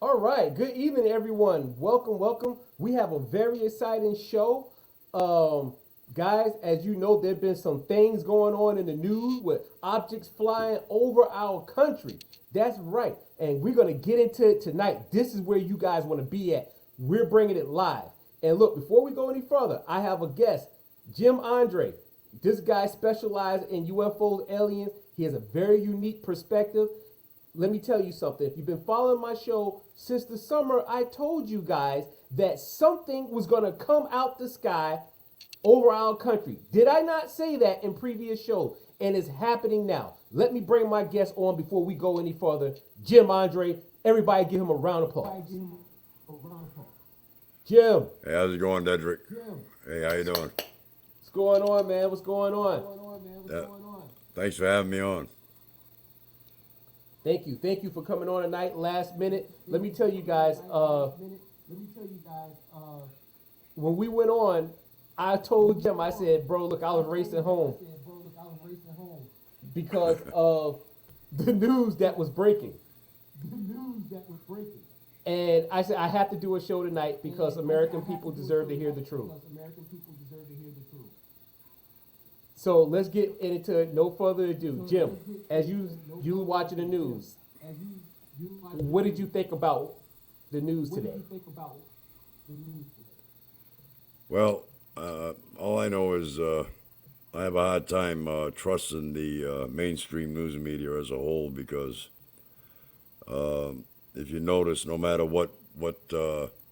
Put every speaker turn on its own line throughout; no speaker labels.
All right. Good evening, everyone. Welcome, welcome. We have a very exciting show. Um, Guys, as you know, there have been some things going on in the news with objects flying over our country. That's right. And we're going to get into it tonight. This is where you guys want to be at. We're bringing it live. And look, before we go any further, I have a guest, Jim Andre. This guy specializes in UFOs, aliens. He has a very unique perspective. Let me tell you something. If you've been following my show since the summer, I told you guys that something was going to come out the sky over our country. Did I not say that in previous shows? And it's happening now. Let me bring my guest on before we go any further. Jim Andre. Everybody give him a round of applause. Jim.
Hey, how's it going, Dedrick? Hey, how you doing?
What's going on, man? What's going on?
Yeah. Thanks for having me on.
Thank you. Thank you for coming on tonight, last minute. Let me tell you guys, when we went on, I told Jim, I said, bro, look, I was racing home because of the news that was breaking. And I said, I have to do a show tonight because American people deserve to hear the truth. So let's get into it. No further ado. Jim, as you were watching the news, what did you think about the news today?
Well, all I know is I have a hard time trusting the mainstream news media as a whole because if you notice, no matter what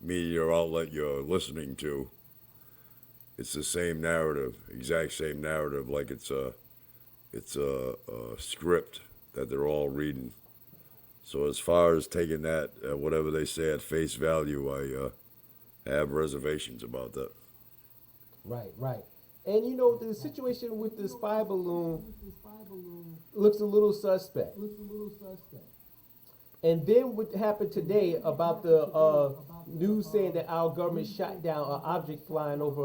media outlet you're listening to, it's the same narrative, exact same narrative, like it's a script that they're all reading. So as far as taking that, whatever they say at face value, I have reservations about that.
Right, right. And you know, the situation with the spy balloon looks a little suspect. And then what happened today about the news saying that our government shot down an object flying over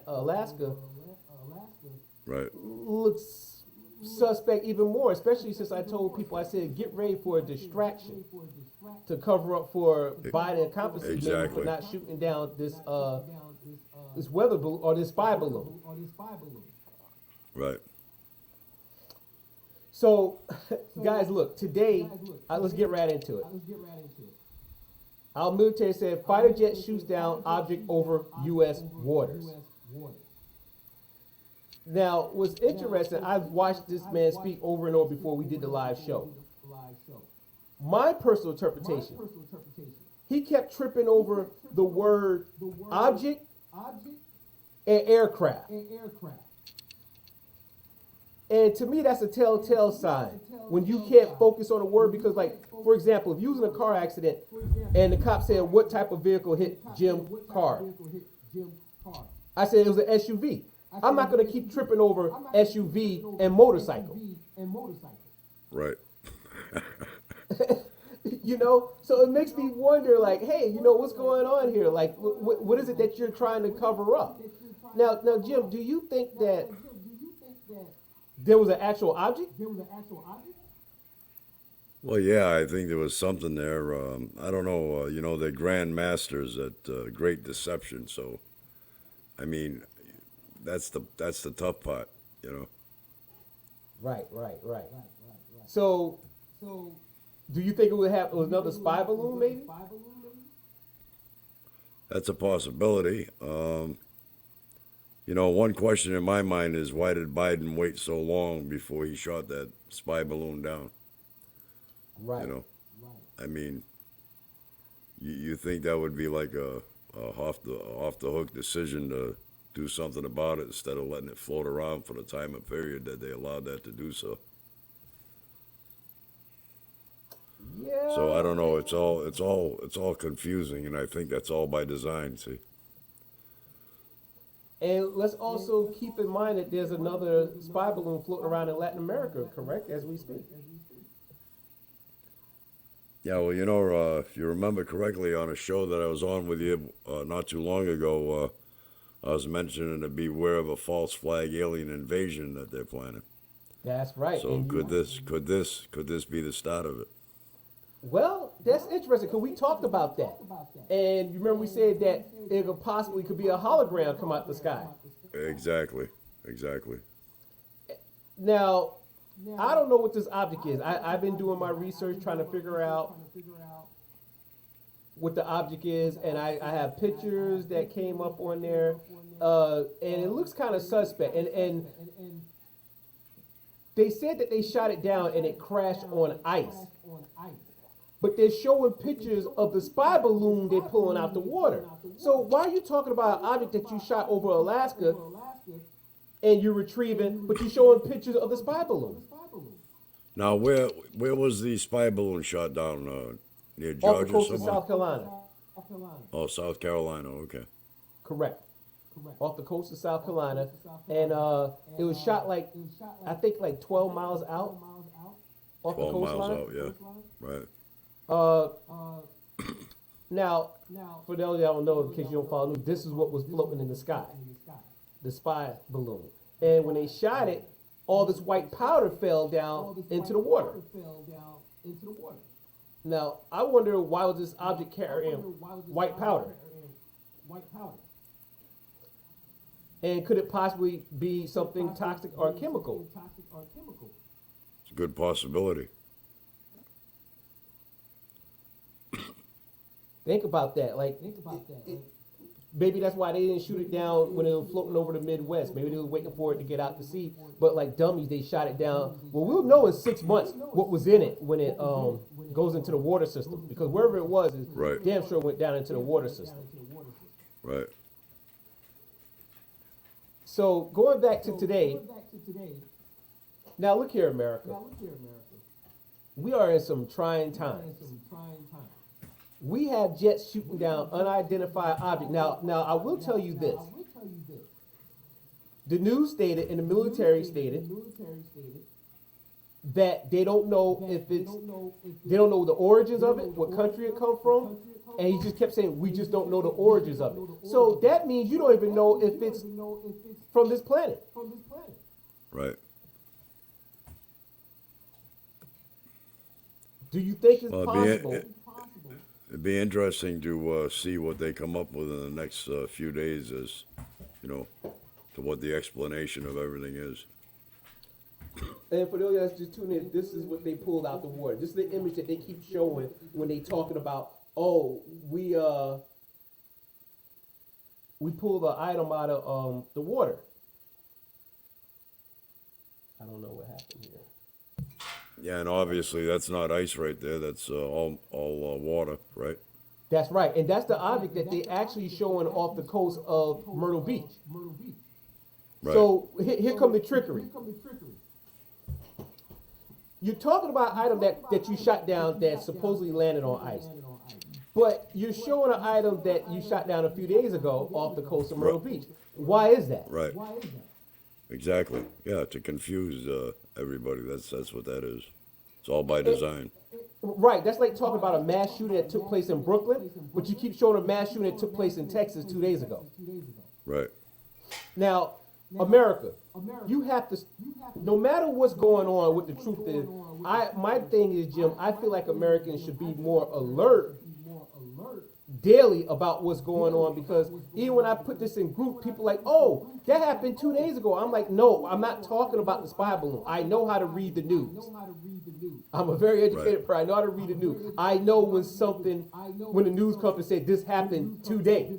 Alaska
Right.
looks suspect even more, especially since I told people, I said, get ready for a distraction to cover up for Biden accomplices maybe for
Exactly.
not shooting down this weather balloon or this spy balloon.
Right.
So, guys, look, today, let's get right into it. Our military said fighter jet shoots down object over U.S. waters. Now, what's interesting, I've watched this man speak over and over before we did the live show. My personal interpretation, he kept tripping over the word object and aircraft. And to me, that's a telltale sign when you can't focus on a word because, like, for example, if you was in a car accident and the cop said, what type of vehicle hit Jim car? I said it was an SUV. I'm not going to keep tripping over SUV and motorcycle.
Right.
You know, so it makes me wonder, like, hey, you know, what's going on here? Like, what is it that you're trying to cover up? Now, Jim, do you think that there was an actual object?
Well, yeah, I think there was something there. I don't know. You know, they're grand masters at great deception. So, I mean, that's the tough part. You know.
Right. So, do you think it would have another spy balloon, maybe?
That's a possibility. You know, one question in my mind is why did Biden wait so long before he shot that spy balloon down?
Right.
You know, I mean, you think that would be like a off the hook decision to do something about it instead of letting it float around for the time and period that they allowed that to do so.
Yeah.
So I don't know. It's all confusing, and I think that's all by design. See.
And let's also keep in mind that there's another spy balloon floating around in Latin America, correct, as we speak.
Yeah, well, you know, if you remember correctly, on a show that I was on with you not too long ago, I was mentioning to beware of a false flag alien invasion that they're planning.
That's right.
So
And
could this be the start of it?
Well, that's interesting because we talked about that, and you remember we said that it could be a hologram come out the sky.
Exactly. Exactly.
Now, I don't know what this object is. I've been doing my research trying to figure out what the object is, and I have pictures that came up on there, and it looks kind of suspect. And they said that they shot it down and it crashed on ice, but they're showing pictures of the spy balloon they're pulling out the water. So why are you talking about an object that you shot over Alaska and you're retrieving, but you're showing pictures of the spy balloon?
Now, where was the spy balloon shot down? Near
Off the
Georgia
coast of
somewhere?
South Carolina.
Oh, South Carolina. Okay.
Correct. Off the coast of South Carolina, and it was shot I think like 12 miles out off the
12 miles
coastline.
out. Yeah. Right.
Now, for those that don't know, in case you don't follow news, this is what was floating in the sky, the spy balloon. And when they shot it, all this white powder fell down into the water. Now, I wonder why was this object carrying white powder? And could it possibly be something toxic or chemical?
It's a good possibility.
Think about that. Maybe that's why they didn't shoot it down when it was floating over the Midwest. Maybe they were waiting for it to get out to sea. But like dummies, they shot it down. Well, we'll know in 6 months what was in it when it goes into the water system. Because wherever it was, is
Right.
damn sure went down into the water system.
Right.
So going back to today, now look here, America. We are in some trying times. We have jets shooting down unidentified objects. Now I will tell you this. The news stated and the military stated that they don't know they don't know the origins of it, what country it come from, and he just kept saying we just don't know the origins of it. So that means you don't even know if it's from this planet.
Right.
Do you think it's
Well,
possible?
it'd be interesting to see what they come up with in the next few days as, to what the explanation of everything is.
And for those that's just tuning in, this is what they pulled out the water. This is the image that they keep showing when they talking about, oh, we pulled the item out of the water. I don't know what happened here.
Yeah, and obviously that's not ice right there. That's all water, right?
That's right, and that's the object that they actually showing off the coast of Myrtle Beach.
Right.
So here come the trickery. You're talking about an item that you shot down that supposedly landed on ice. But you're showing an item that you shot down a few days ago off the coast of Myrtle Beach. Why is that?
Right. Exactly. Yeah, to confuse everybody. That's what that is. It's all by design.
Right, that's like talking about a mass shooting that took place in Brooklyn, but you keep showing a mass shooting that took place in Texas 2 days ago.
Right.
Now, America, you have to, no matter what's going on, what the truth is, my thing is, Jim, I feel like Americans should be more alert daily about what's going on, because even when I put this in group, people are like, oh, that happened 2 days ago. I'm like, no, I'm not talking about the spy balloon. I know how to read the news. I'm a very educated person. I know how to read the news. I know when the news company said this happened today.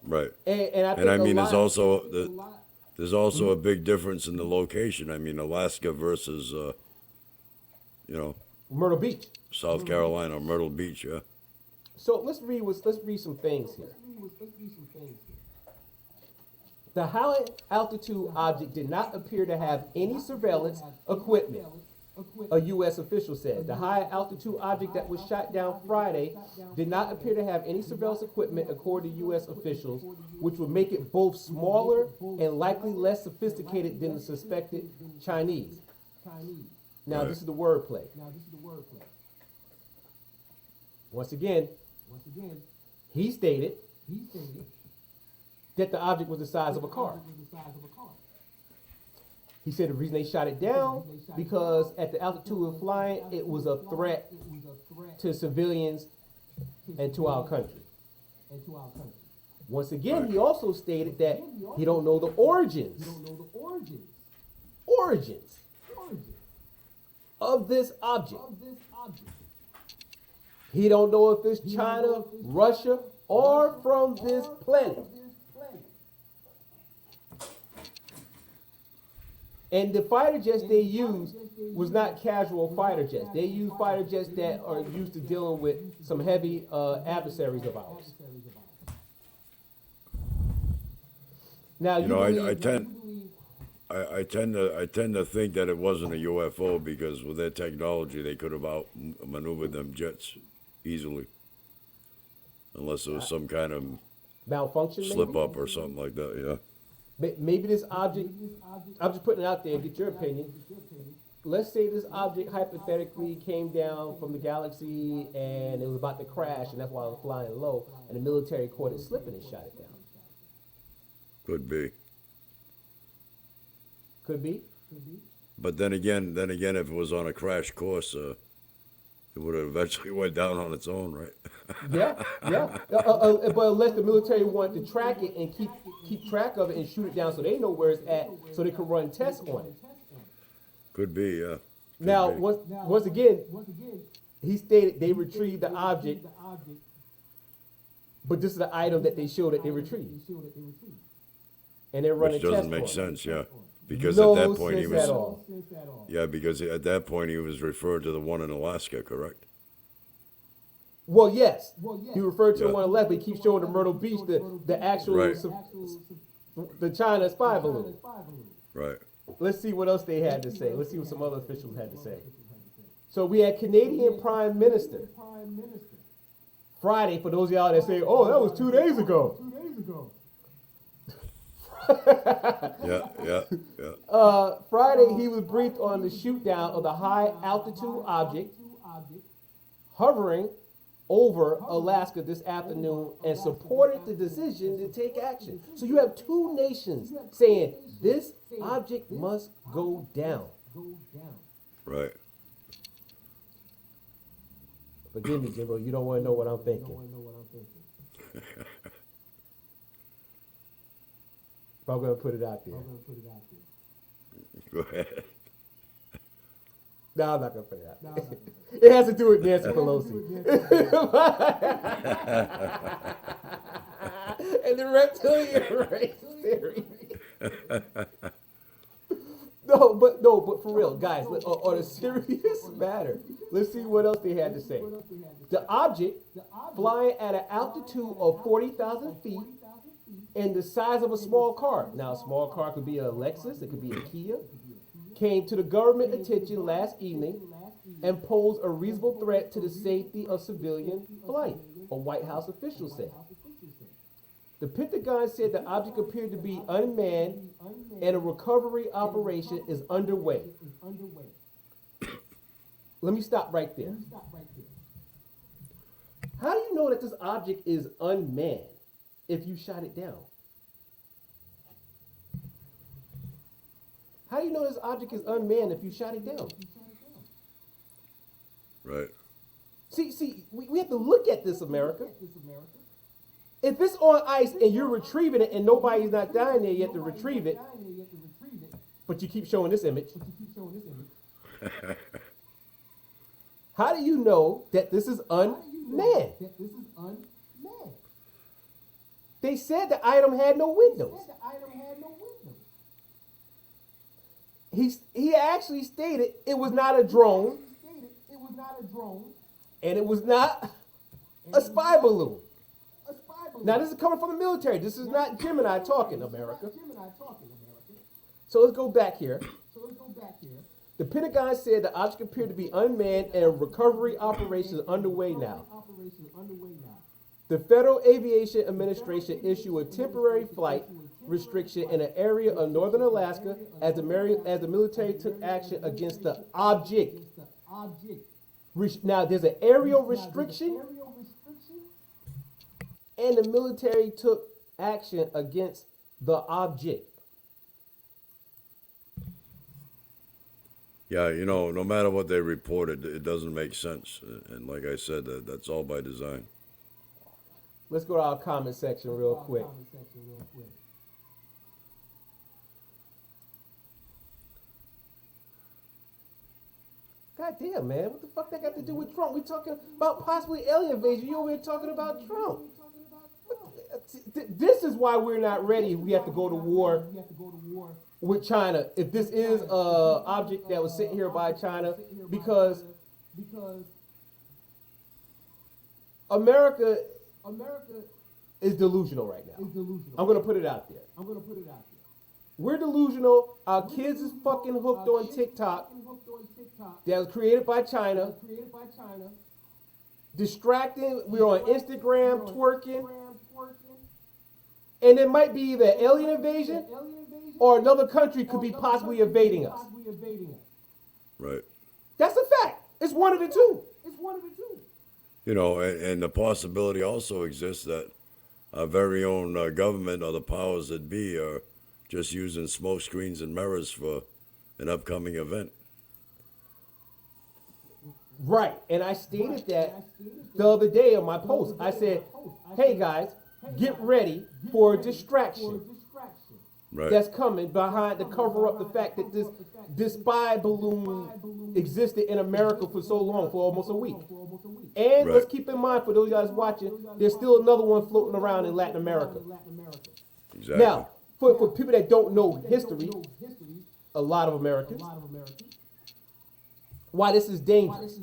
Right.
And I think
And I mean,
there's
also a big difference in the location. I mean, Alaska versus,
Myrtle Beach.
South Carolina, Myrtle Beach. Yeah.
So let's read some things here. The high altitude object did not appear to have any surveillance equipment, a U.S. official said. The high altitude object that was shot down Friday did not appear to have any surveillance equipment, according to U.S. officials, which would make it both smaller and likely less sophisticated than the suspected Chinese. Now,
Right.
this is the wordplay. Once again, he stated that the object was the size of a car. He said the reason they shot it down because at the altitude of flying, it was a threat to civilians and to our country. Once again, he also stated that he don't know the origins of this object. He don't know if it's China, Russia, or from this planet. And the fighter jets they used was not casual fighter jets. They used fighter jets that are used to dealing with some heavy adversaries of ours. Now
You know, I tend to think that it wasn't a UFO because with their technology they could have outmaneuvered them jets easily, unless there was some kind of
malfunction,
slip up or something like that. Yeah.
Maybe this object, I'm just putting it out there, get your opinion. Let's say this object hypothetically came down from the galaxy and it was about to crash, and that's why it was flying low, and the military caught it slipping and shot it down.
Could be.
Could be.
But then again, if it was on a crash course, it would have eventually went down on its own, right?
Yeah. But unless the military wanted to track it and keep track of it and shoot it down so they know where it's at, so they can run tests on it.
Could be, yeah.
Now, once again, he stated they retrieved the object, but this is the item that they showed that they retrieved. And they're running
Which
tests
doesn't make
on it.
sense, yeah. Because
No
at that point he
sense
was,
at all.
yeah, because at that point he was referred to the one in Alaska, correct?
Well, yes. He referred to the
Yeah.
one on the left, but he keeps showing the Myrtle Beach, the actual,
Right.
the China spy balloon.
Right.
Let's see what else they had to say. Let's see what some other officials had to say. So we had Canadian Prime Minister Friday, for those of y'all that say, oh, that was 2 days ago.
Yeah.
Friday, he was briefed on the shoot down of the high altitude object hovering over Alaska this afternoon and supported the decision to take action. So you have two nations saying this object must go down.
Right.
Forgive me, Jimbo, you don't want to know what I'm thinking. But I'm going to put it out there.
Go ahead.
No, I'm not going to put it out there. It has to do with Nancy Pelosi. And the reptilian race theory. No, but for real, guys, on a serious matter, let's see what else they had to say. The object flying at an altitude of 40,000 feet and the size of a small car. Now, a small car could be a Lexus, it could be a Kia. Came to the government attention last evening and posed a reasonable threat to the safety of civilian flight, a White House official said. The Pentagon said the object appeared to be unmanned and a recovery operation is underway. Let me stop right there. How do you know that this object is unmanned if you shot it down? How do you know this object is unmanned if you shot it down?
Right.
See, we have to look at this, America. If it's on ice and you're retrieving it and nobody's not down there yet to retrieve it, but you keep showing this image, how do you know that this is unmanned? They said the item had no windows. He actually stated it was not a drone, and it was not a spy balloon. Now, this is coming from the military. This is not Gemini talking, America. So let's go back here. The Pentagon said the object appeared to be unmanned and recovery operations are underway now. The Federal Aviation Administration issued a temporary flight restriction in an area of northern Alaska as the military took action against the object. Now, there's an aerial restriction, and the military took action against the object.
Yeah, no matter what they reported, it doesn't make sense. And like I said, that's all by design.
Let's go to our comment section real quick. God damn, man. What the fuck that got to do with Trump? We talking about possibly alien invasion. You over here talking about Trump. This is why we're not ready. We have to go to war with China. If this is a object that was sent here by China, because America is delusional right now. I'm gonna put it out there. We're delusional. Our kids is fucking hooked on TikTok. That was created by China. Distracting. We're on Instagram twerking. And it might be either alien invasion or another country could be possibly invading us.
Right.
That's a fact. It's one of the two.
And the possibility also exists that our very own government or the powers that be are just using smoke screens and mirrors for an upcoming event.
Right. And I stated that the other day on my post. I said, hey guys, get ready for a distraction that's coming behind to cover up the fact that this spy balloon existed in America for so long, for almost a week. And let's keep in mind, for those guys watching, there's still another one floating around in Latin America.
Exactly.
Now, for people that don't know history, a lot of Americans, why this is dangerous.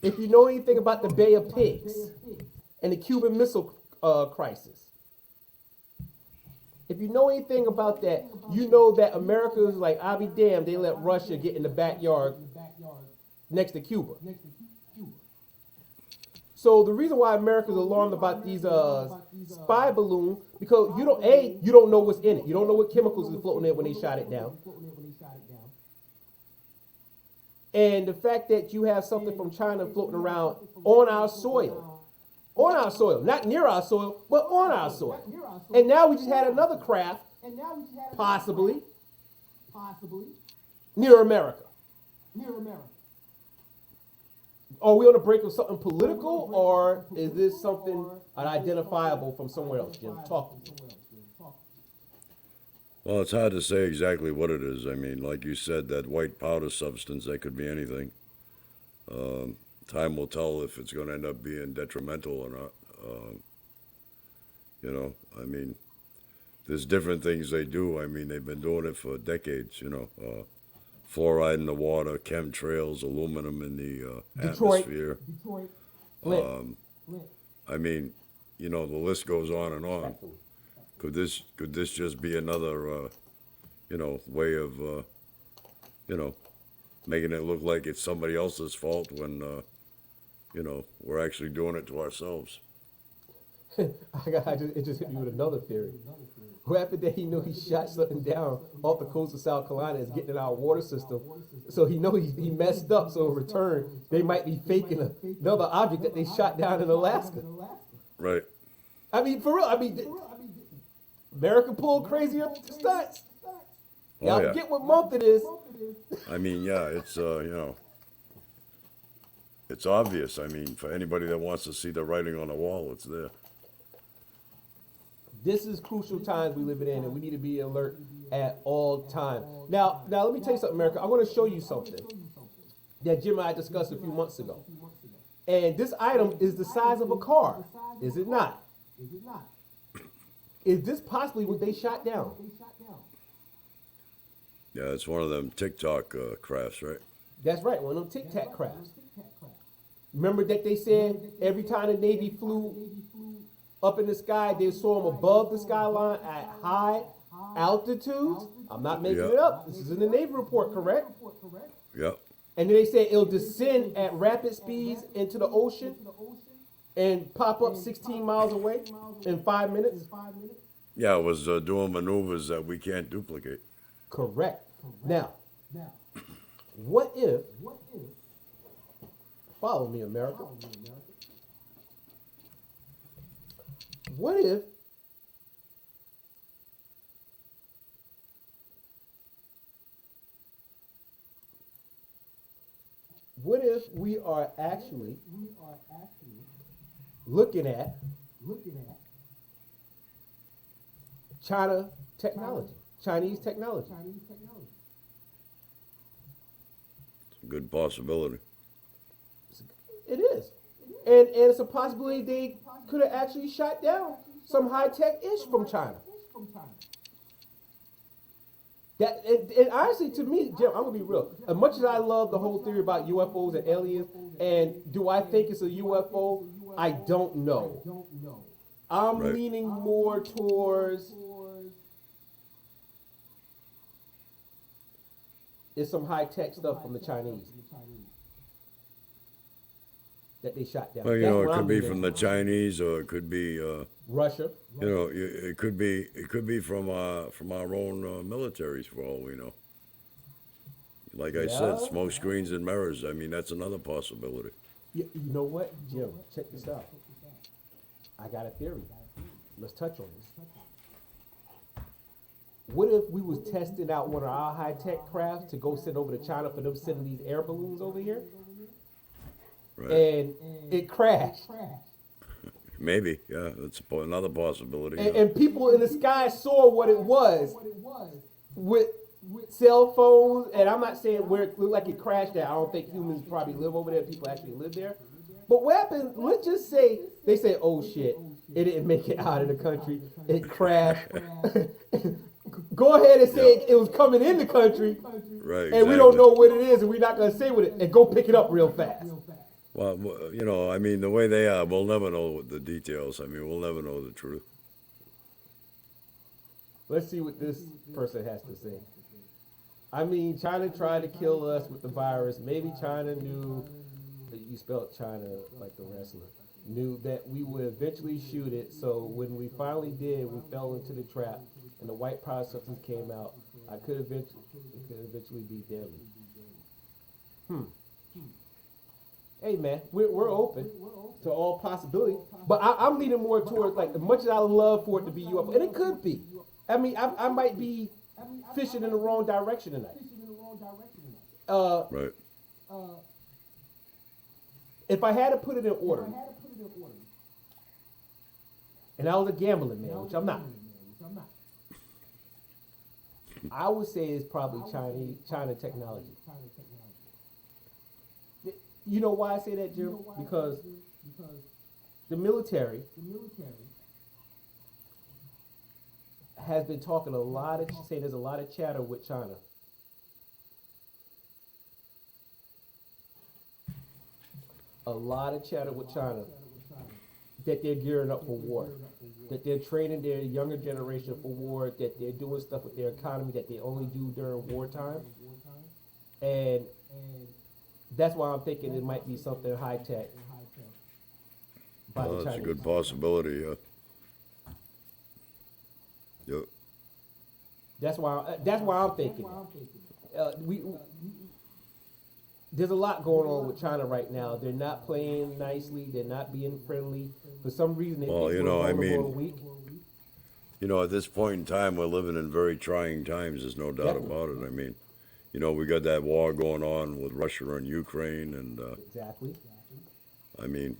If you know anything about the Bay of Pigs and the Cuban Missile Crisis, if you know anything about that, you know that America is like, I'll be damned, they let Russia get in the backyard next to Cuba. So the reason why America's alarmed about these spy balloons, because you don't know what's in it. You don't know what chemicals is floating in when they shot it down. And the fact that you have something from China floating around on our soil, not near our soil, but on our soil. And now we just had another craft, possibly, near America. Are we on the brink of something political, or is this something unidentifiable from somewhere else, Jim? Talk to me.
Well, it's hard to say exactly what it is. I mean, like you said, that white powder substance, that could be anything. Time will tell if it's going to end up being detrimental or not. I mean, there's different things they do. I mean, they've been doing it for decades, fluoride in the water, chemtrails, aluminum in the atmosphere. I mean, the list goes on and on. Could this just be another, way of, making it look like it's somebody else's fault when, we're actually doing it to ourselves?
It just hit me with another theory. What happened that he knew he shot something down off the coast of South Carolina is getting in our water system. So he messed up. So in return, they might be faking another object that they shot down in Alaska.
Right.
I mean, for real. America pulled crazy up stunts. Y'all forget what month it is.
I mean, yeah, it's it's obvious. I mean, for anybody that wants to see the writing on the wall, it's there.
This is crucial times we live in, and we need to be alert at all time. Now, let me tell you something, America. I want to show you something that Jim and I discussed a few months ago. And this item is the size of a car, is it not? Is this possibly what they shot down?
Yeah, it's one of them TikTok crafts, right?
That's right, one of them Tic Tac crafts. Remember that they said every time the Navy flew up in the sky, they saw them above the skyline at high altitudes? I'm not making it up. This is in the Navy report, correct?
Yep.
And then they say it'll descend at rapid speeds into the ocean and pop up 16 miles away in 5 minutes?
Yeah, it was doing maneuvers that we can't duplicate.
Correct. Now, what if, follow me, America. What if What if we are actually looking at China technology, Chinese technology?
It's a good possibility.
It is. And it's a possibility they could have actually shot down some high tech ish from China. That and honestly, to me, Jim, I'm gonna be real. As much as I love the whole theory about UFOs and aliens, and do I think it's a UFO? I don't know. I'm
Right.
leaning more towards it's some high tech stuff from the Chinese that they shot down.
Well,
That's
it
what
could
I'm
be
leaning
from the
towards.
Chinese, or it could be,
Russia.
it could be from our own militaries, for all we know. Like I said,
Yeah.
smoke screens and mirrors. I mean, that's another possibility.
You know what, Jim? Check this out. I got a theory. Let's touch on this. What if we was testing out one of our high-tech crafts to go send over to China for them sending these air balloons over here,
Right?
and it crashed,
Maybe, yeah, that's another possibility.
and,
Yeah.
and people in the sky saw what it was with cell phones, and I'm not saying where it looked like it crashed at. I don't think humans probably live over there. People actually live there. But what happened? Let's just say they say, "Oh shit, it didn't make it out of the country. It crashed." Go ahead and say it was coming in the country,
Right.
and we don't know what it is, and we're not gonna say what it, and go pick it up real fast.
Well, I mean, the way they are, we'll never know the details. I mean, we'll never know the truth.
Let's see what this person has to say. I mean, China tried to kill us with the virus. Maybe China knew, you spelled China like the wrestler, knew that we would eventually shoot it. So when we finally did, we fell into the trap, and the white powder substance came out. It could eventually be deadly. Hey man, we're open to all possibility, but I'm leaning more towards, like, as much as I love for it to be UFO, and it could be. I mean, I might be fishing in the wrong direction tonight.
Right.
If I had to put it in order, and I was a gambling man, which I'm not, I would say it's probably China technology. You know why I say that, Jim? Because the military has been talking saying there's a lot of chatter with China. A lot of chatter with China that they're gearing up for war, that they're training their younger generation for war, that they're doing stuff with their economy that they only do during wartime. And that's why I'm thinking it might be something high tech.
Well, that's a good possibility. Yeah. Yep.
That's why I'm thinking. There's a lot going on with China right now. They're not playing nicely. They're not being friendly. For some reason, they
Well,
think we're vulnerable and weak.
At this point in time, we're living in very trying times. There's no doubt
Definitely.
about it. I mean, we got that war going on with Russia and Ukraine, and
Exactly.
I mean,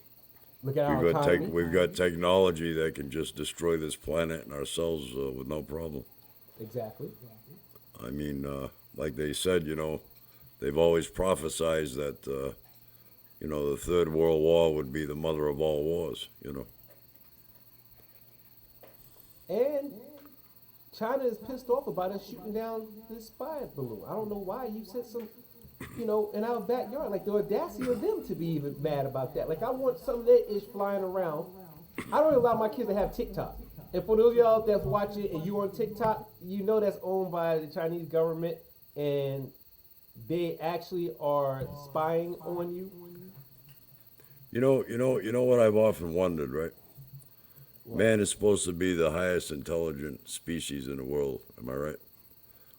Look at our economy.
we've got technology that can just destroy this planet and ourselves with no problem.
Exactly.
I mean, like they said, they've always prophesied that, the Third World War would be the mother of all wars.
And China is pissed off about us shooting down this spy balloon. I don't know why. You sent some, in our backyard. Like, the audacity of them to be even mad about that. Like, I want some of that ish flying around. I don't allow my kids to have TikTok. And for those of y'all that's watching and you on TikTok, that's owned by the Chinese government, and they actually are spying on you.
You know what I've often wondered, right?
What?
Man is supposed to be the highest intelligent species in the world. Am I right?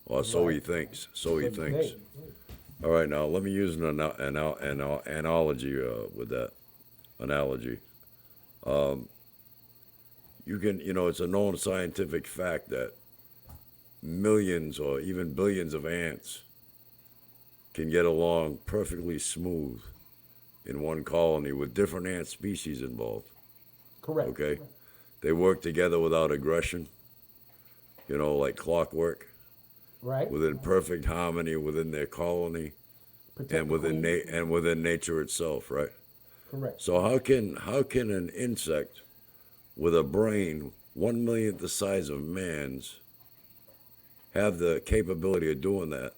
Or so he thinks. So he thinks. All right, now let me use an analogy with that analogy. It's a known scientific fact that millions or even billions of ants can get along perfectly smooth in one colony with different ant species involved.
Correct.
Okay? They work together without aggression, like clockwork,
Right.
within perfect harmony within their colony
Protect
and
the queen.
and within nature itself, right?
Correct.
So how can an insect with a brain 1 millionth the size of man's have the capability of doing that,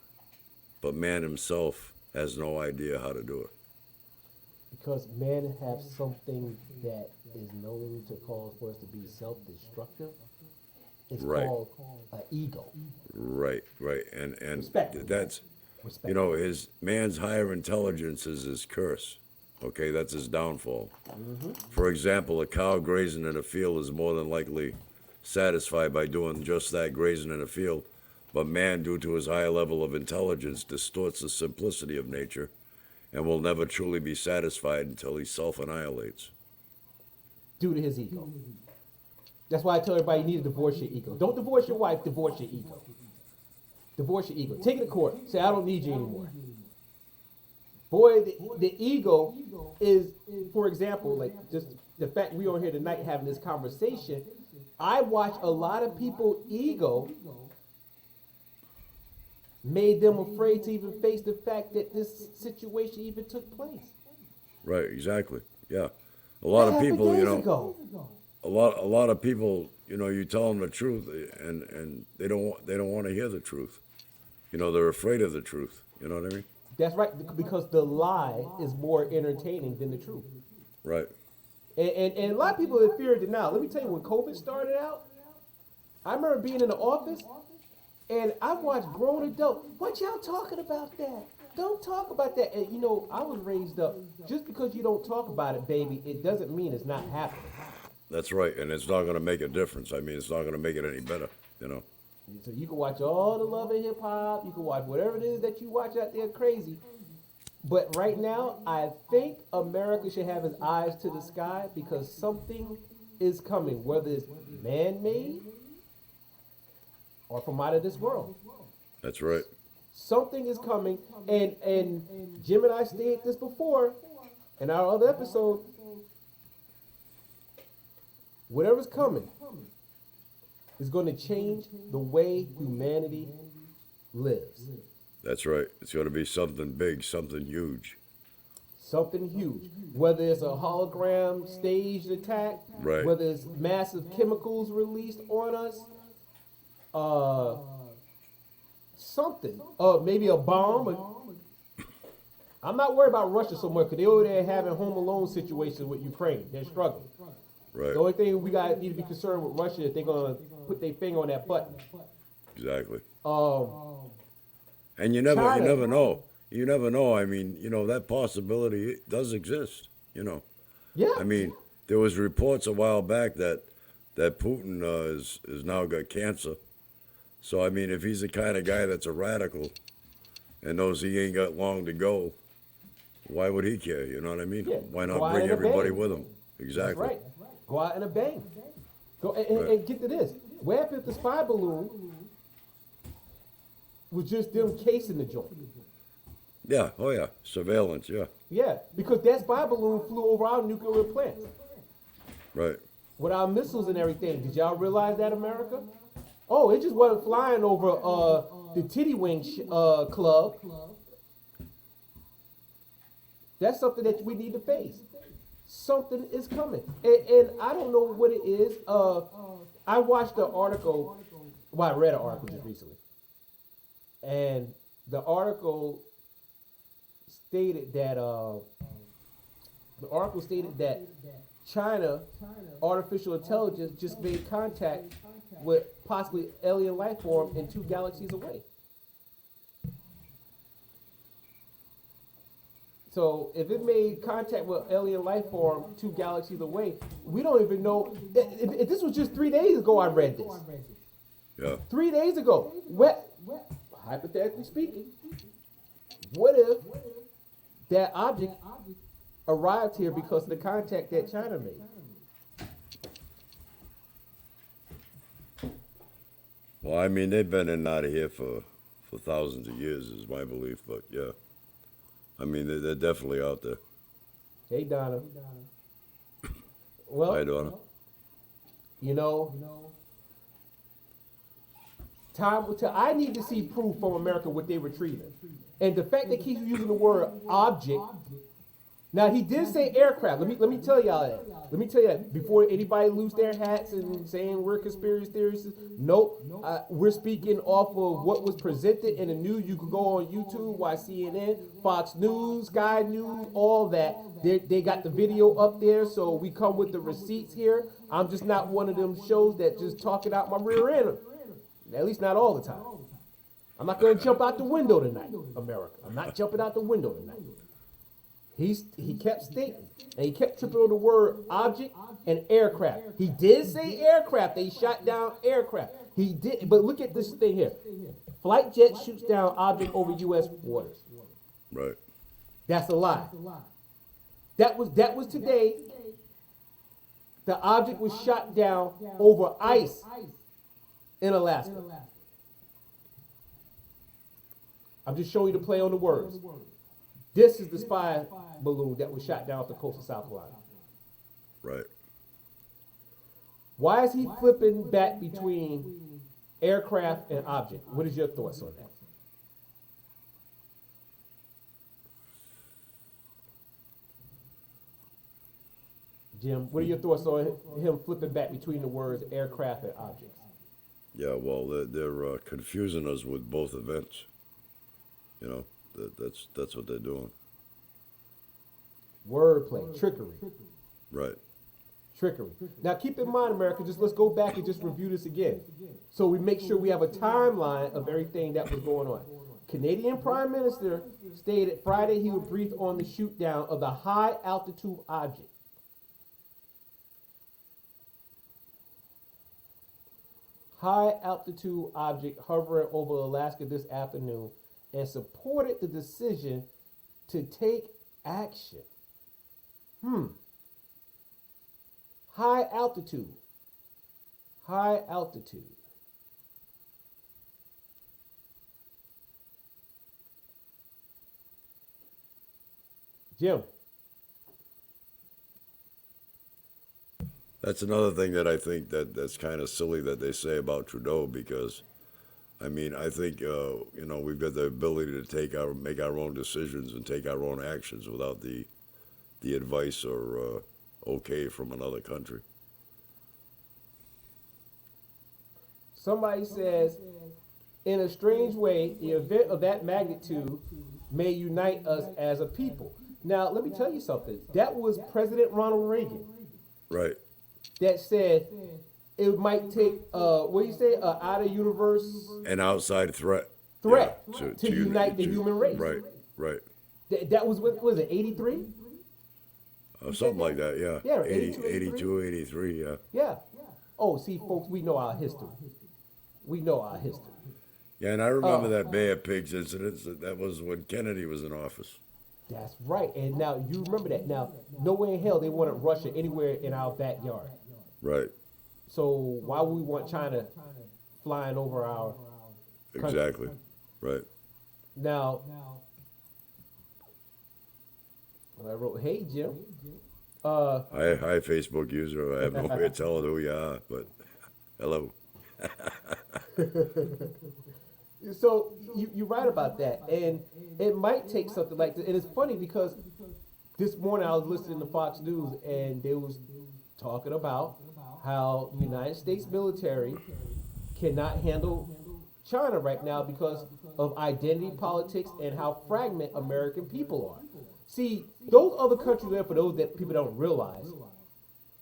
but man himself has no idea how to do it?
Because men have something that is known to cause for us to be self-destructive. It's
Right.
called an ego.
Right, right, and
Respect.
that's
Respect.
his man's higher intelligence is his curse. Okay, that's his downfall. For example, a cow grazing in a field is more than likely satisfied by doing just that, grazing in a field. But man, due to his higher level of intelligence, distorts the simplicity of nature and will never truly be satisfied until he self-annihilates.
Due to his ego. That's why I tell everybody you need to divorce your ego. Don't divorce your wife, divorce your ego. Divorce your ego. Take it to court. Say, I don't need you anymore. Boy, the ego is, for example, like just the fact we are here tonight having this conversation. I watch a lot of people ego made them afraid to even face the fact that this situation even took place.
Right, exactly. Yeah. A lot of people,
Ago.
a lot of people, you tell them the truth and they don't want to hear the truth. They're afraid of the truth. You know what I mean?
That's right, because the lie is more entertaining than the truth.
Right.
And a lot of people are fear of denial. Let me tell you, when COVID started out, I remember being in the office and I watched grown adults. What y'all talking about that? Don't talk about that. And I was raised up. Just because you don't talk about it, baby, it doesn't mean it's not happening.
That's right, and it's not going to make a difference. I mean, it's not going to make it any better.
So you can watch all the Love and Hip Hop. You can watch whatever it is that you watch out there crazy. But right now, I think America should have his eyes to the sky because something is coming, whether it's man-made or from out of this world.
That's right.
Something is coming, and Jim and I stated this before in our other episode. Whatever's coming is going to change the way humanity lives.
That's right. It's going to be something big, something huge.
Something huge. Whether it's a hologram staged attack,
Right.
whether it's massive chemicals released on us, something. Maybe a bomb. I'm not worried about Russia so much because they're over there having home alone situations with Ukraine. They're struggling.
Right.
The only thing we need to be concerned with Russia is they're going to put their finger on that button.
Exactly.
And
you never know. You never know. I mean, that possibility does exist.
Yeah.
I mean, there was reports a while back that Putin is now got cancer. So I mean, if he's the kind of guy that's a radical and knows he ain't got long to go, why would he care? You know what I mean?
Yeah.
Why
Go
not
out
bring
in a
everybody
bang.
with him? Exactly.
That's right. Go out in a bang. Go
Right.
and get to this. What happened if the spy balloon was just them casing the joint?
Yeah. Oh yeah. Surveillance. Yeah.
Yeah, because that spy balloon flew over our nuclear plants
Right.
with our missiles and everything. Did y'all realize that, America? Oh, it just wasn't flying over the Titty Wing Club. That's something that we need to face. Something is coming. And I don't know what it is. I watched the article, well, I read an article just recently. And the article stated that China artificial intelligence just made contact with possibly alien life form in 2 galaxies away. So if it made contact with alien life form 2 galaxies away, we don't even know. If this was just 3 days ago, I read this.
Yeah.
3 days ago. Hypothetically speaking, what if that object arrived here because of the contact that China made?
Well, I mean, they've been in and out of here for thousands of years, is my belief. But yeah. I mean, they're definitely out there.
Hey, Donna.
How
Well,
you doing?
you know, I need to see proof from America what they retrieving. And the fact they keep using the word object. Now he did say aircraft. Let me tell y'all that. Let me tell you that before anybody lose their hats and saying we're conspiracy theorists. Nope. We're speaking off of what was presented in the news. You could go on YouTube, watch CNN, Fox News, Sky News, all that. They got the video up there, so we come with the receipts here. I'm just not one of them shows that just talk it out my rear end. At least not all the time. I'm not going to jump out the window tonight, America. I'm not jumping out the window tonight. He kept stating, and he kept tripping on the word object and aircraft. He did say aircraft. They shot down aircraft. He did, but look at this thing here. Flight jet shoots down object over U.S. waters.
Right.
That's a lie. That was today. The object was shot down over ice in Alaska. I'm just showing you the play on the words. This is the spy balloon that was shot down off the coast of South Carolina.
Right.
Why is he flipping back between aircraft and object? What is your thoughts on that? Jim, what are your thoughts on him flipping back between the words aircraft and objects?
Yeah. Well, they're confusing us with both events. You know, that's what they're doing.
Wordplay, trickery.
Right.
Trickery. Now keep in mind, America, just let's go back and just review this again. So we make sure we have a timeline of everything that was going on. Canadian Prime Minister stated Friday he would brief on the shoot down of the high altitude object. High altitude object hovering over Alaska this afternoon and supported the decision to take action. High altitude. High altitude. Jim.
That's another thing that I think that's kind of silly that they say about Trudeau, because, I mean, I think we've got the ability to make our own decisions and take our own actions without the advice or okay from another country.
Somebody says, in a strange way, the event of that magnitude may unite us as a people. Now, let me tell you something. That was President Ronald Reagan.
Right.
That said it might take, what do you say, out of universe
An outside threat.
Yeah, to
uni-
unite the human race.
Right. Right.
That was, what was it, 83?
Something like that. Yeah.
Yeah,
82, 83. Yeah.
Yeah. Oh, see, folks, we know our history. We know our history.
Yeah, and I remember that Bay of Pigs incident. That was when Kennedy was in office.
That's right. And now you remember that. Now, nowhere in hell they wanted Russia anywhere in our backyard.
Right.
So why would we want China flying over our country?
Exactly. Right.
Now, I wrote, hey, Jim.
Hi, Facebook user. I have no way of telling who you are, but hello.
So you're right about that, and it might take something like this. And it's funny because this morning I was listening to Fox News, and they was talking about how the United States military cannot handle China right now because of identity politics and how fragmented American people are. See, those other countries there, for those that people don't realize,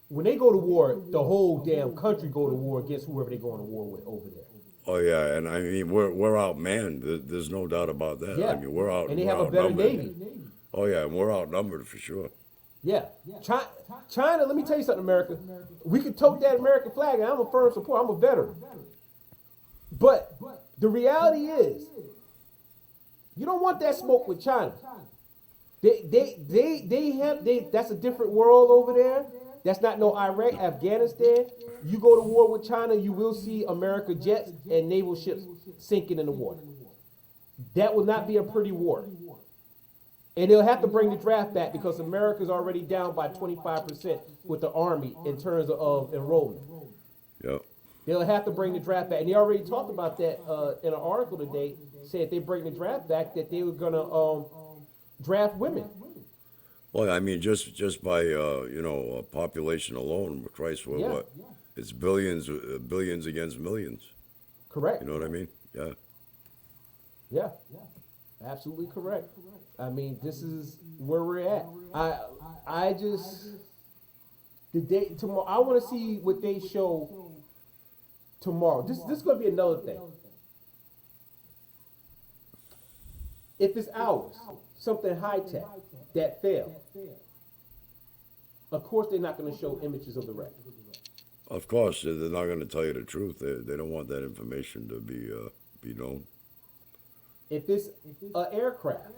when they go to war, the whole damn country go to war against whoever they're going to war with over there.
Oh yeah, and I mean we're outmanned. There's no doubt about that.
Yeah.
I mean we're out.
And they
we're
have a better
outnumbered.
Navy.
Oh yeah, and we're outnumbered for sure.
Yeah. China, let me tell you something, America. We could tote that American flag, and I'm a firm supporter. I'm a veteran. But the reality is, you don't want that smoke with China. That's a different world over there. That's not no Iraq, Afghanistan. You go to war with China, you will see America jets and naval ships sinking in the water. That will not be a pretty war. And they'll have to bring the draft back because America's already down by 25% with the Army in terms of enrollment.
Yep.
They'll have to bring the draft back. And they already talked about that in an article today, said if they bring the draft back, that they were going to draft women.
Well, I mean, just by population alone, Christ,
Yeah.
what? It's billions against millions.
Correct.
You know what I mean? Yeah.
Yeah. Absolutely correct. I mean, this is where we're at. I just the day tomorrow. I want to see what they show tomorrow. This is going to be another thing. If it's ours, something high tech that failed, of course they're not going to show images of the wreck.
Of course, they're not going to tell you the truth. They don't want that information to be known.
If it's an aircraft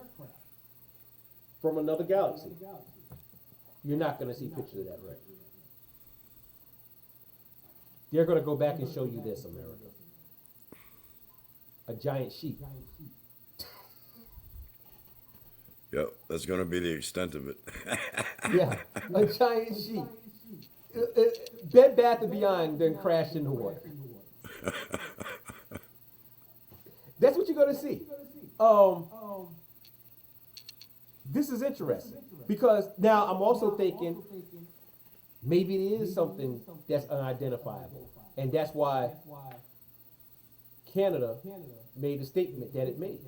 from another galaxy, you're not going to see pictures of that wreck. They're going to go back and show you this, America. A giant sheep.
Yep, that's going to be the extent of it.
Yeah, a giant sheep. Bed Bath & Beyond then crashed into water. That's what you're going to see. This is interesting because now I'm also thinking maybe it is something that's unidentifiable, and that's why Canada made the statement that it made.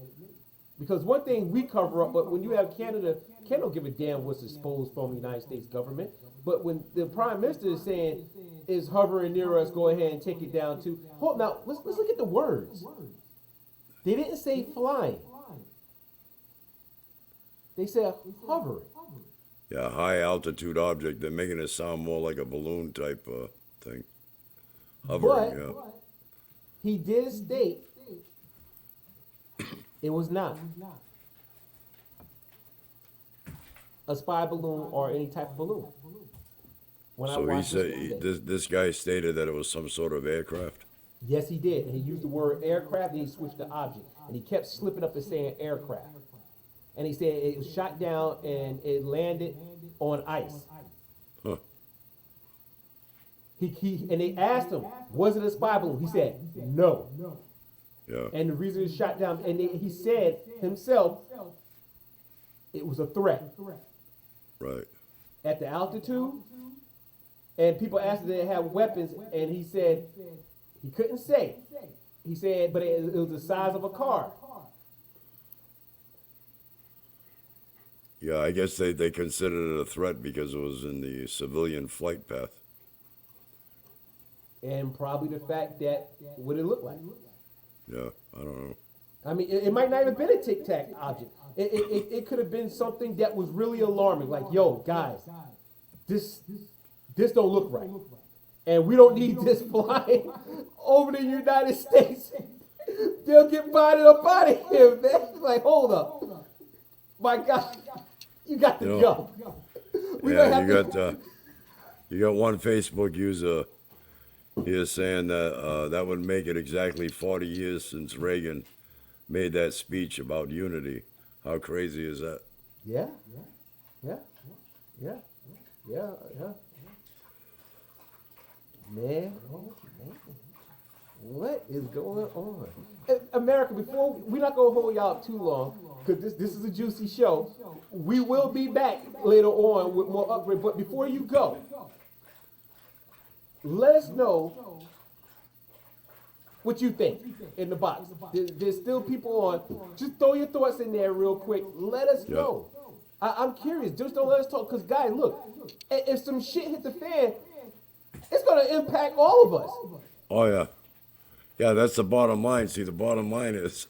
Because one thing we cover up, but when you have Canada don't give a damn what's exposed from the United States government. But when the Prime Minister is saying is hovering near us, go ahead and take it down to. Now let's look at the words. They didn't say flying. They said hovering.
Yeah, high altitude object. They're making it sound more like a balloon type thing. Hovering, yeah.
He did state it was not a spy balloon or any type of balloon.
So he said this guy stated that it was some sort of aircraft.
Yes, he did. And he used the word aircraft, and he switched the object. And he kept slipping up and saying aircraft. And he said it was shot down and it landed on ice.
Huh.
And they asked him, was it a spy balloon? He said, no.
Yeah.
And the reason it was shot down, and he said himself, it was a threat.
Right.
At the altitude, and people asked if they had weapons, and he said he couldn't say. He said, but it was the size of a car.
Yeah, I guess they considered it a threat because it was in the civilian flight path.
And probably the fact that what it looked like.
Yeah, I don't know.
I mean, it might not even been a Tic Tac object. It could have been something that was really alarming. Like, yo, guys, this don't look right. And we don't need this flying over the United States. They'll get bonded up out of here, man. Like, hold up. My God, you got to go.
You got one Facebook user here saying that that would make it exactly 40 years since Reagan made that speech about unity. How crazy is that?
Yeah. Man, what is going on? America, before we're not gonna hold y'all too long, because this is a juicy show. We will be back later on with more upgrade. But before you go, let us know what you think in the box. There's still people on. Just throw your thoughts in there real quick. Let us know. I'm curious. Just don't let us talk. Because, guys, look, if some shit hit the fan, it's going to impact all of us.
Oh, yeah. Yeah, that's the bottom line. See, the bottom line is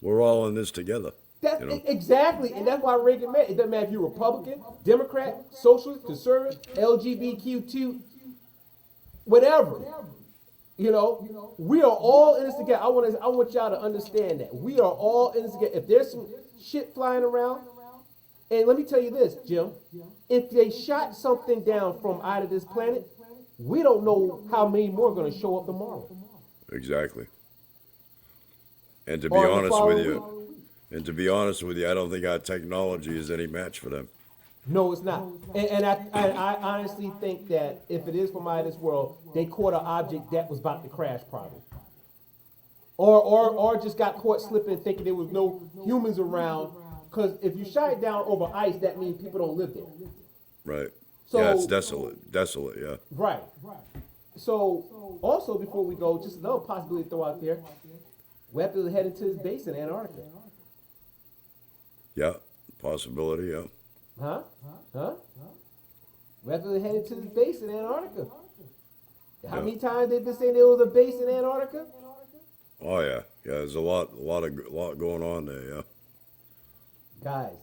we're all in this together.
Exactly. And that's why Reagan made it. It doesn't matter if you're Republican, Democrat, Socialist, Conservative, LGBTQ2, whatever. You know, we are all in this together. I want y'all to understand that. We are all in this together. If there's some shit flying around, and let me tell you this, Jim, if they shot something down from out of this planet, we don't know how many more are going to show up tomorrow.
Exactly. And to be honest with you, And to be honest with you, I don't think our technology is any match for them.
No, it's not. And I honestly think that if it is from out of this world, they caught an object that was about to crash, probably. Or just got caught slipping thinking there was no humans around. Because if you shut it down over ice, that means people don't live there.
Right.
So,
yeah, it's desolate, yeah.
Right. So, also before we go, just another possibility to throw out there. We have to head into this base in Antarctica.
Yeah, possibility, yeah.
Huh? We have to head into this base in Antarctica. How many times they've been saying there was a base in Antarctica?
Oh yeah, there's a lot going on there, yeah.
Guys,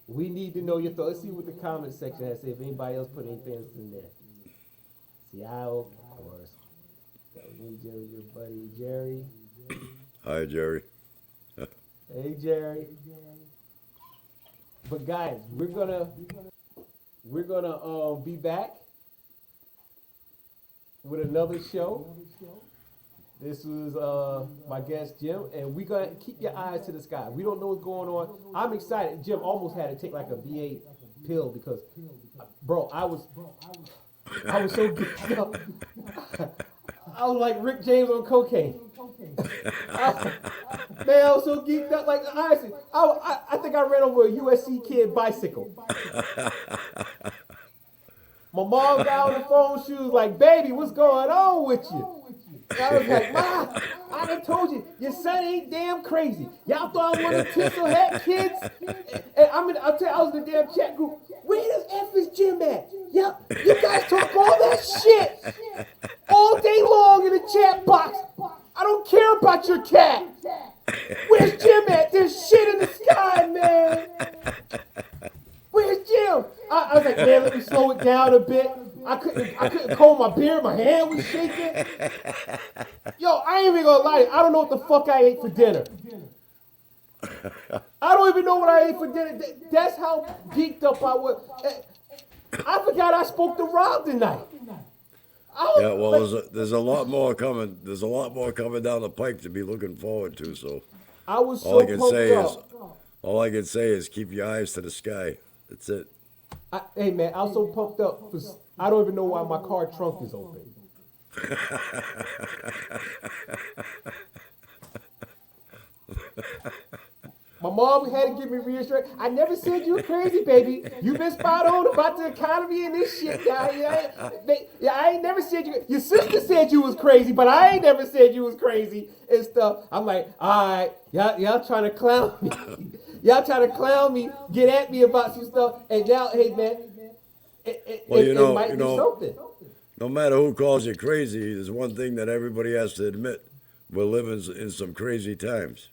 we need to know your thoughts. Let's see what the comment section has to say. If anybody else put anything else in there. Seattle, of course. That was me, Jerry, your buddy Jerry.
Hi, Jerry.
Hey, Jerry. But guys, we're gonna be back with another show. This was my guest Jim, and we're gonna keep your eyes to the sky. We don't know what's going on. I'm excited. Jim almost had to take like a V8 pill because, bro, I was so geeked up. I was like Rick James on cocaine. Man, I was so geeked up. Like honestly, I think I ran over a USC kid bicycle. My mom got on the phone. She was like, "Baby, what's going on with you?" And I was like, "Ma, I done told you, your son ain't damn crazy. Y'all thought I was one of the tinsel hat kids." And I'll tell you, I was in the damn chat group. Where the F is Jim at? Yep, you guys talk all that shit all day long in the chat box. I don't care about your cat. Where's Jim at? There's shit in the sky, man. Where's Jim? I was like, man, let me slow it down a bit. I couldn't comb my beard. My hand was shaking. Yo, I ain't even gonna lie. I don't know what the fuck I ate for dinner. I don't even know what I ate for dinner. That's how geeked up I was. I forgot I spoke to Rob tonight.
Yeah, well, there's a lot more coming. There's a lot more coming down the pike to be looking forward to. So
I was so pumped up.
All I can say is keep your eyes to the sky. That's it.
Hey man, I was so pumped up. I don't even know why my car trunk is open. My mom had to give me reassurance. I never said you were crazy, baby. You've been spot on about the economy and this shit, guy. I ain't never said you. Your sister said you was crazy, but I ain't never said you was crazy and stuff. I'm like, all right, y'all trying to clown me. Y'all trying to clown me, get at me about some stuff, and now, hey man, it might be something.
No matter who calls you crazy, there's one thing that everybody has to admit: we're living in some crazy times.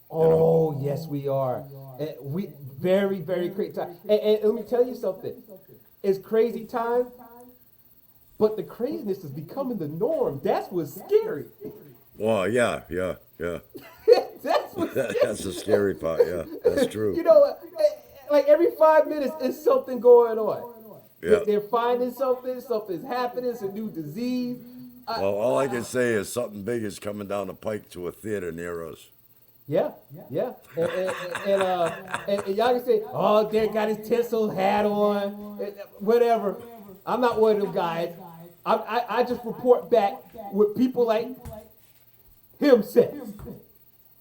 Oh, yes, we are. We very, very crazy time. And let me tell you something. It's crazy time, but the craziness is becoming the norm. That's what's scary.
Well, yeah.
That's what's scary.
That's the scary part, yeah. That's true.
You know, like every 5 minutes is something going on.
Yeah.
They're finding something's happening, it's a new disease.
Well, all I can say is something big is coming down the pike to a theater near us.
Yeah. And y'all can say, oh, Derek got his tinsel hat on, whatever. I'm not one of them guys. I just report back what people like him says.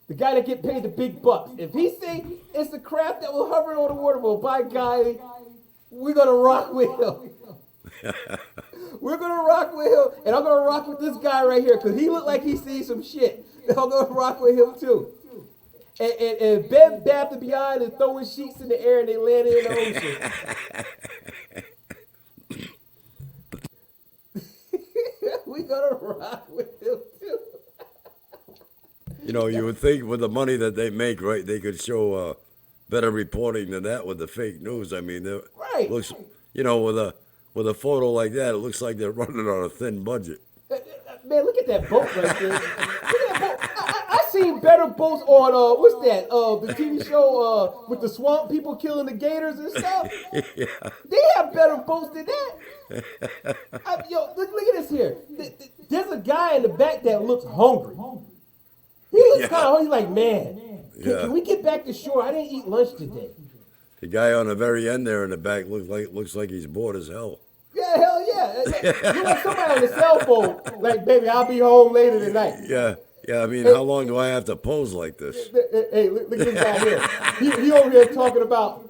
The guy that get paid the big bucks. If he say it's the craft that will hover on the water, well, by golly, we're going to rock with him. We're going to rock with him. And I'm going to rock with this guy right here because he looked like he sees some shit. And I'm going to rock with him too. And Bed Bath & Beyond is throwing sheets in the air and they land in the ocean. We're going to rock with him too.
You know, you would think with the money that they make, right, they could show better reporting than that with the fake news. I mean,
right.
Looks, you know, with a photo like that, it looks like they're running on a thin budget.
Man, look at that boat right there. Look at that boat. I seen better boats on what's that? The TV show with the swamp people killing the gators and stuff.
Yeah.
They have better boats than that. Look at this here. There's a guy in the back that looks hungry. He looks kind of hungry. He's like, man,
Yeah.
Can we get back to shore? I didn't eat lunch today.
The guy on the very end there in the back looks like he's bored as hell.
Yeah, hell yeah. You like somebody on the cell phone, like, baby, I'll be home later tonight.
Yeah. Yeah, I mean,
Hey,
how long do I have to pose like this?
hey, look at this guy here. He over here talking about,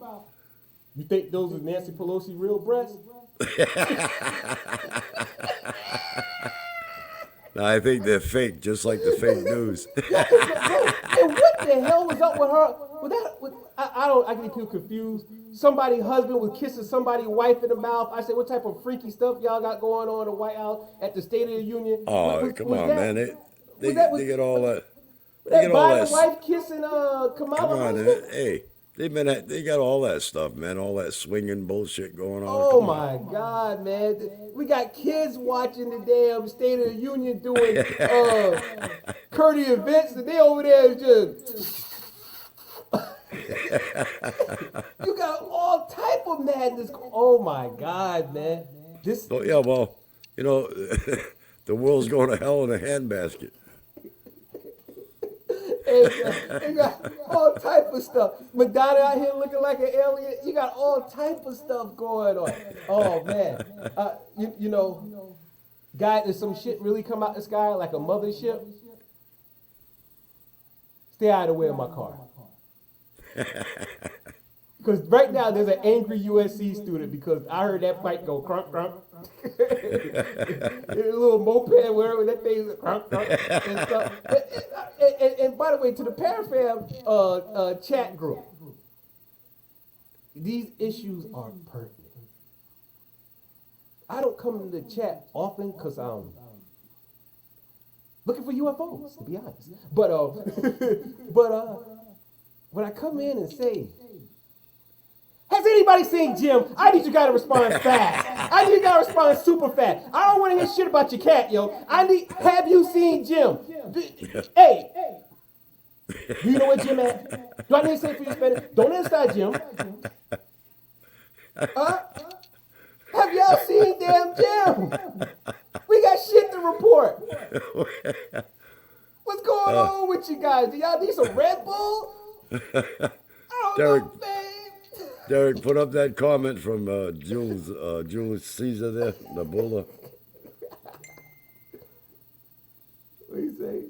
you think those are Nancy Pelosi real breasts?
No, I think they're fake, just like the fake news.
Yeah, bro, and what the hell was up with her? I get people confused. Somebody's husband was kissing somebody's wife in the mouth. I said, what type of freaky stuff y'all got going on in the White House at the State of the Union?
Oh, come on, man. They get all that. They
That
get all
Biden
that.
wife kissing Kamala
Come on,
husband?
hey. They got all that stuff, man. All that swinging bullshit going on.
Oh
Come on.
my God, man! We got kids watching the damn State of the Union doing current events, and they over there just. You got all type of madness. Oh my God, man! This.
So, yeah, well, you know, the world's going to hell in a handbasket.
You got all type of stuff. Madonna out here looking like an alien. You got all type of stuff going on. Oh man, you know, guy, did some shit really come out the sky like a mothership? Stay out of the way of my car. Because right now there's an angry USC student because I heard that bike go crunk crunk. A little moped, wherever that thing crunk crunk and stuff. And by the way, to the Parafam chat group, these issues are pertinent. I don't come into the chat often because I'm looking for UFOs, to be honest. But when I come in and say, has anybody seen Jim? I need you guys to respond fast. I need you guys to respond super fast. I don't want to hear shit about your cat, yo. Have you seen Jim? Hey, do you know where Jim at? Do I need to say it for you, Spanish? Don't inside Jim. Have y'all seen damn Jim? We got shit to report. What's going on with you guys? Do y'all need some Red Bull? I don't know, babe.
Derek, put up that comment from Julius Caesar there, the Bulla.
What do you say?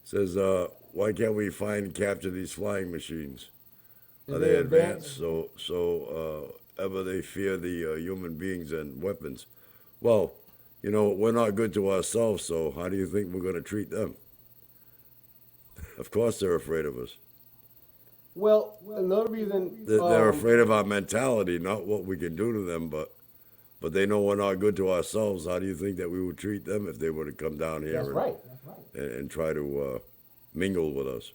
Says, why can't we find and capture these flying machines? Are they advanced? So ever they fear the human beings and weapons? Well, you know, we're not good to ourselves, so how do you think we're going to treat them? Of course they're afraid of us.
Well, another reason
They're afraid of our mentality, not what we can do to them, but they know we're not good to ourselves. How do you think that we would treat them if they were to come down here and try to mingle with us?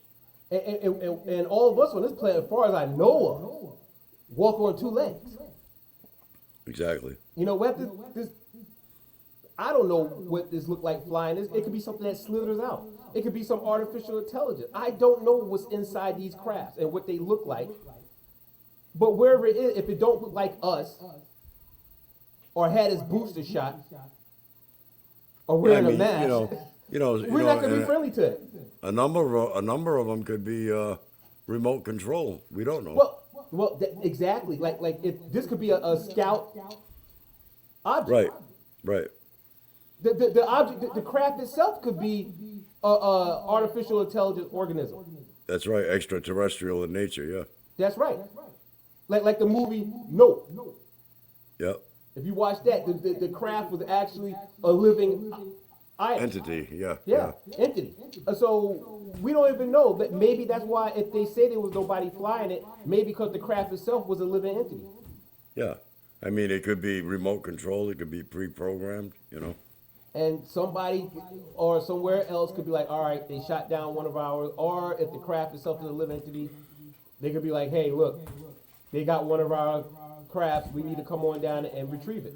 And all of us on this planet, as far as I know of, walk on two legs.
Exactly.
You know what? This I don't know what this look like flying. It could be something that slithers out. It could be some artificial intelligence. I don't know what's inside these crafts and what they look like. But wherever it is, if it don't look like us, or had its booster shot, or wearing a mask, we're not going to be friendly to it.
A number of them could be remote control. We don't know.
Well, exactly. Like if this could be a scout object.
Right.
The object, the craft itself could be a artificial intelligence organism.
That's right, extraterrestrial in nature, yeah.
That's right. Like the movie Nope.
Yep.
If you watch that, the craft was actually a living
entity, yeah.
Entity. So we don't even know, but maybe that's why if they say there was nobody flying it, maybe because the craft itself was a living entity.
Yeah. I mean, it could be remote controlled, it could be pre-programmed, you know.
And somebody or somewhere else could be like, all right, they shot down one of ours. Or if the craft itself is a living entity, they could be like, hey, look, they got one of our crafts. We need to come on down and retrieve it.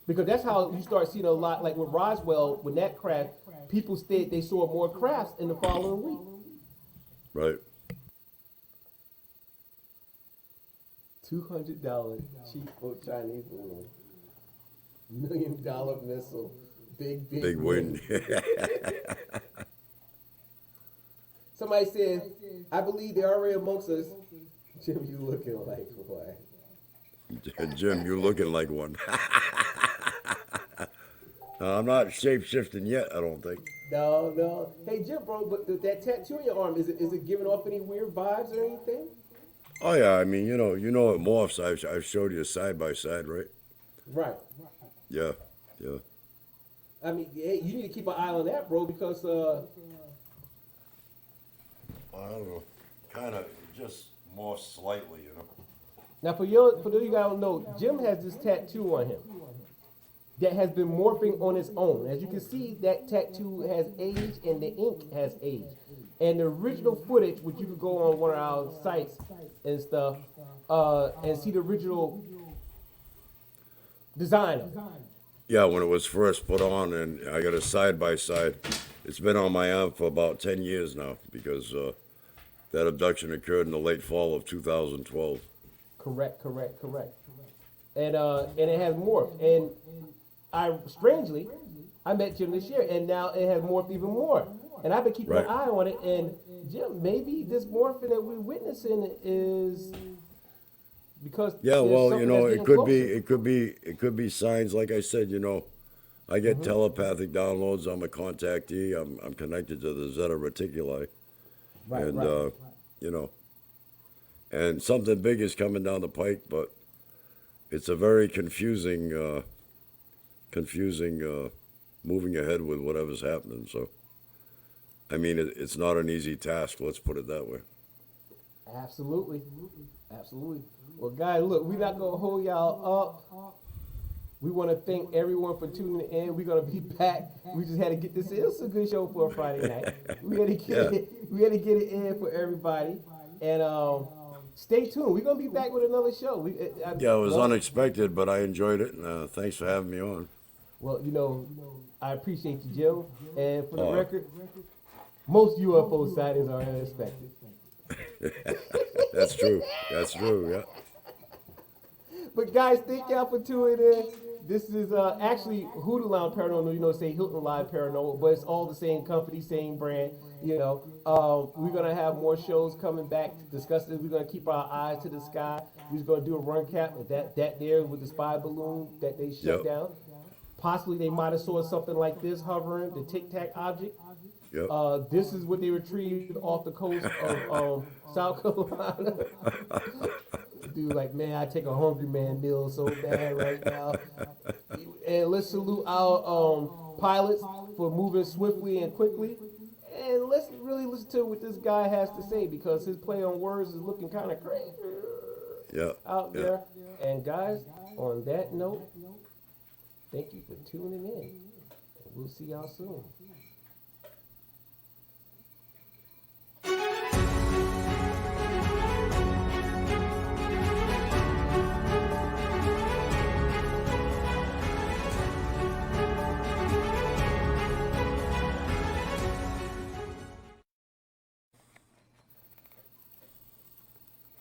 Because that's how you start seeing a lot, like with Roswell, with that craft, people said they saw more crafts in the following week.
Right.
$200 cheap Chinese balloon. $1 million missile. Big
win.
Somebody said, I believe they're already amongst us. Jim, you looking like what?
Jim, you're looking like one. I'm not shape shifting yet. I don't think.
No, no. Hey, Jim, bro, but that tattoo on your arm, is it giving off any weird vibes or anything?
Oh yeah, I mean, it morphs. I've showed you side by side, right?
Right.
Yeah, yeah.
I mean, hey, you need to keep an eye on that, bro, because
I don't know. Kind of just morphs slightly.
now for those of you guys don't know, Jim has this tattoo on him that has been morphing on its own. As you can see, that tattoo has aged and the ink has aged. And the original footage, which you could go on one of our sites and stuff, and see the original design of it.
Yeah, when it was first put on, and I got a side by side. It's been on my arm for about 10 years now because that abduction occurred in the late fall of 2012.
Correct. And it has morphed. And strangely, I met Jim this year, and now it has morphed even more. And I've been keeping
Right.
an eye on it. And Jim, maybe this morphing that we're witnessing is because
Yeah,
there's
well,
something that's getting closer.
it could be signs. Like I said, I get telepathic downloads. I'm a contactee. I'm connected to the Zeta Reticuli,
Right,
and
right.
you know, and something big is coming down the pike. But it's a very confusing moving ahead with whatever's happening. So, I mean, it's not an easy task. Let's put it that way.
Absolutely. Absolutely. Well, guys, look, we're not going to hold y'all up. We want to thank everyone for tuning in. We're going to be back. We just had to get this in. It's a good show for a Friday night. We had to get
Yeah.
we had to get it in for everybody. And stay tuned. We're going to be back with another show.
Yeah, it was unexpected, but I enjoyed it. And thanks for having me on.
Well, I appreciate you, Jim. And for the
Oh.
record, most UFO sightings are unexpected.
That's true. That's true. Yeah.
But guys, thank y'all for tuning in. This is actually Hoodoo Lounge Paranormal. Say Hilton Live Paranormal, but it's all the same company, same brand. We're gonna have more shows coming back to discuss this. We're gonna keep our eyes to the sky. We're just gonna do a run cap at that there with the spy balloon that they shut
Yep.
down. Possibly they might have saw something like this hovering, the Tic Tac object.
Yep.
This is what they retrieved off the coast of South Carolina. Dude, like, man, I take a hungry man meal so bad right now. And let's salute our pilots for moving swiftly and quickly. And let's really listen to what this guy has to say because his play on words is looking kind of crazy
Yeah.
out
Yeah.
there. And guys, on that note, thank you for tuning in. We'll see y'all soon.